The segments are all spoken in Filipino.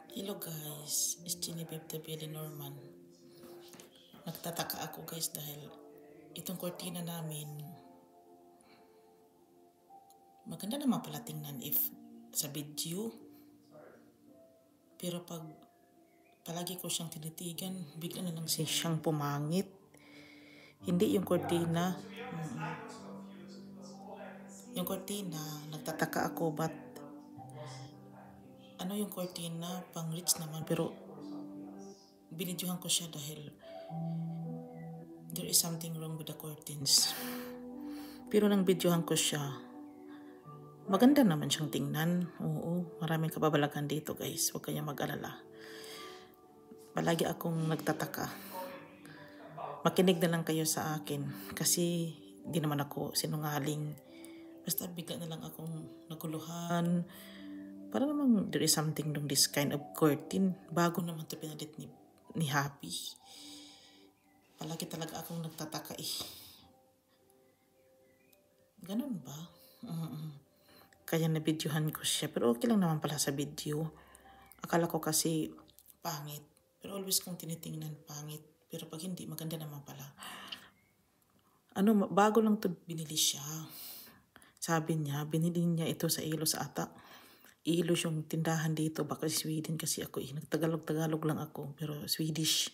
Hello guys, it's Genevieve the Billy Norman. Nagtataka ako guys dahil itong kortina namin maganda naman pala tingnan if sa video. Pero pag palagi ko siyang tinitigan, bigla na lang siyang pumangit. Hindi yung kortina. Yung kortina, nagtataka ako but ano yung kortina, pang rich naman pero binidyohan ko siya dahil there is something wrong with the curtains. Pero nang videohan ko siya, maganda naman siyang tingnan. Oo, maraming kababalagan dito guys. Huwag kayong mag-alala. Palagi akong nagtataka. Makinig na lang kayo sa akin. Kasi di naman ako sinungaling. Basta bigla na lang akong naguluhan. Para namang there is something wrong this kind of curtain. Bago naman ito pinalit ni Happy. Palagi talaga akong nagtataka eh. Ganun ba? Kaya na-videohan ko siya. Pero okay lang naman pala sa video. Akala ko kasi pangit. Pero always kong tinitingnan pangit. Pero pag hindi, maganda naman pala. Bago lang to binili siya. Sabi niya, binili niya ito sa Ilos ata. Ilos yung tindahan dito. Baka Sweden kasi ako eh. Nagtagalog-tagalog lang ako. Pero Swedish.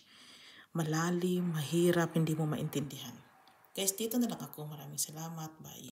Malalim, mahirap, hindi mo maintindihan. Guys, dito na lang ako. Maraming salamat. Bye.